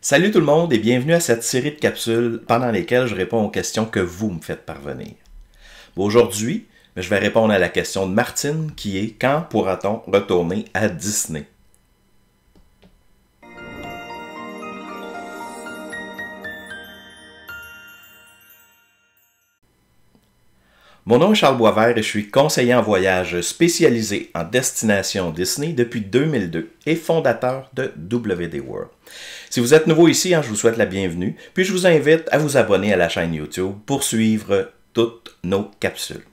Salut tout le monde et bienvenue à cette série de capsules pendant lesquelles je réponds aux questions que vous me faites parvenir. Aujourd'hui, je vais répondre à la question de Martine qui est « Quand pourra-t-on retourner à Disney? » Mon nom est Charles Boisvert et je suis conseiller en voyage spécialisé en destination Disney depuis 2002 et fondateur de WD World. Si vous êtes nouveau ici, je vous souhaite la bienvenue, puis je vous invite à vous abonner à la chaîne YouTube pour suivre toutes nos capsules.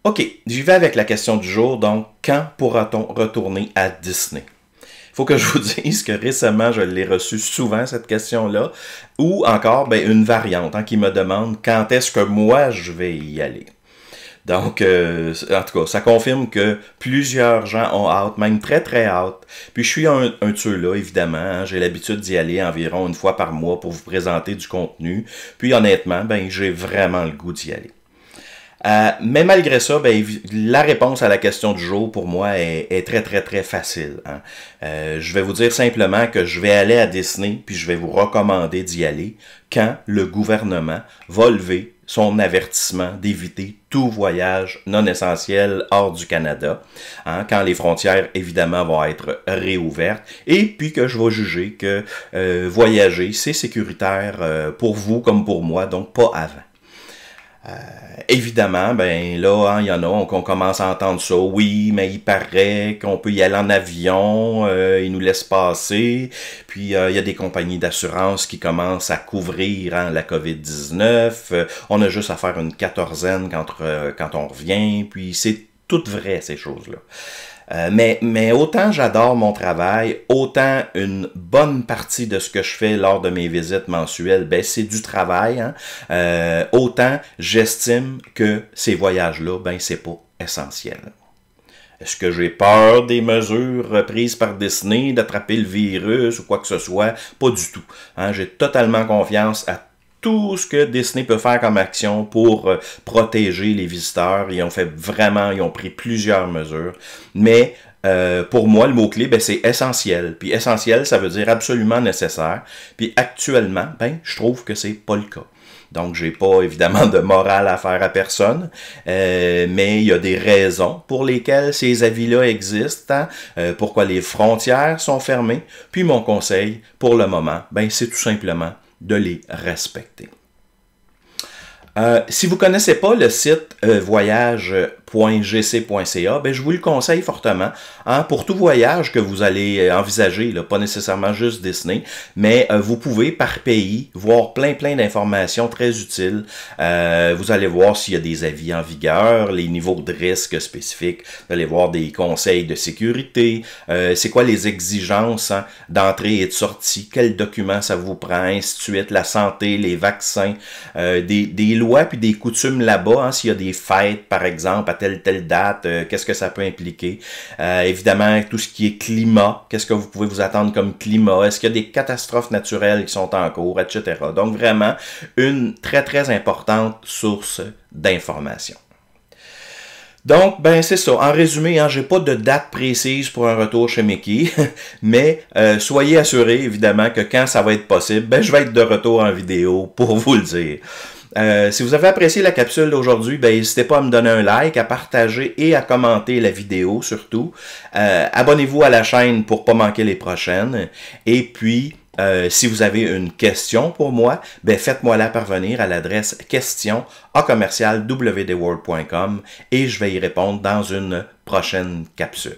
Ok, j'y vais avec la question du jour, donc quand pourra-t-on retourner à Disney? Il faut que je vous dise que récemment, je l'ai reçue souvent, cette question-là, ou encore une variante qui me demande quand est-ce que moi je vais y aller. Donc, en tout cas, ça confirme que plusieurs gens ont hâte, même très très hâte. Puis je suis un de ceux-là, évidemment. J'ai l'habitude d'y aller environ une fois par mois pour vous présenter du contenu. Puis honnêtement, j'ai vraiment le goût d'y aller. Mais malgré ça, la réponse à la question du jour pour moi est très très très facile. Je vais vous dire simplement que je vais aller à Disney puis je vais vous recommander d'y aller quand le gouvernement va lever son avertissement d'éviter tout voyage non essentiel hors du Canada, quand les frontières évidemment vont être réouvertes et puis que je vais juger que voyager c'est sécuritaire pour vous comme pour moi, donc pas avant. Évidemment, là, il y en a, qu'on commence à entendre ça. Oui, mais il paraît qu'on peut y aller en avion, ils nous laissent passer. Puis, il y a des compagnies d'assurance qui commencent à couvrir la COVID-19. On a juste à faire une quatorzaine quand on revient. Puis, c'est tout vrai, ces choses-là. Mais autant j'adore mon travail, autant une bonne partie de ce que je fais lors de mes visites mensuelles, c'est du travail. Autant j'estime que ces voyages-là, c'est pas essentiel. Est-ce que j'ai peur des mesures prises par Disney, d'attraper le virus ou quoi que ce soit? Pas du tout. J'ai totalement confiance à tout ce que Disney peut faire comme action pour protéger les visiteurs. Ils ont pris plusieurs mesures. Mais pour moi, le mot-clé, c'est essentiel. Puis essentiel, ça veut dire absolument nécessaire. Puis actuellement, je trouve que c'est pas le cas. Donc, j'ai pas évidemment de morale à faire à personne, mais il y a des raisons pour lesquelles ces avis-là existent, pourquoi les frontières sont fermées. Puis mon conseil, pour le moment, c'est tout simplement de les respecter. Si vous ne connaissez pas le site voyage.gc.ca, je vous le conseille fortement pour tout voyage que vous allez envisager, pas nécessairement juste Disney, mais vous pouvez par pays voir plein d'informations très utiles. Vous allez voir s'il y a des avis en vigueur, les niveaux de risque spécifiques, vous allez voir des conseils de sécurité, c'est quoi les exigences d'entrée et de sortie, quels documents ça vous prend, ainsi de suite, la santé, les vaccins, des lois puis des coutumes là-bas, s'il y a des fêtes, par exemple, à telle date, qu'est-ce que ça peut impliquer. Évidemment, tout ce qui est climat, qu'est-ce que vous pouvez vous attendre comme climat, est-ce qu'il y a des catastrophes naturelles qui sont en cours, etc. Donc, vraiment, une très, très importante source d'information. Donc, c'est ça. En résumé, j'ai pas de date précise pour un retour chez Mickey, mais soyez assurés, évidemment, que quand ça va être possible, je vais être de retour en vidéo pour vous le dire. Si vous avez apprécié la capsule d'aujourd'hui, n'hésitez pas à me donner un like, à partager et à commenter la vidéo surtout. Abonnez-vous à la chaîne pour ne pas manquer les prochaines. Et puis, si vous avez une question pour moi, faites-moi la parvenir à l'adresse question@wdworld.com et je vais y répondre dans une prochaine capsule.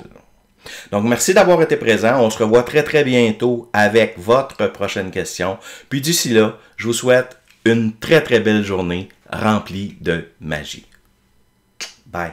Donc, merci d'avoir été présent. On se revoit très très bientôt avec votre prochaine question. Puis d'ici là, je vous souhaite une très très belle journée remplie de magie. Bye.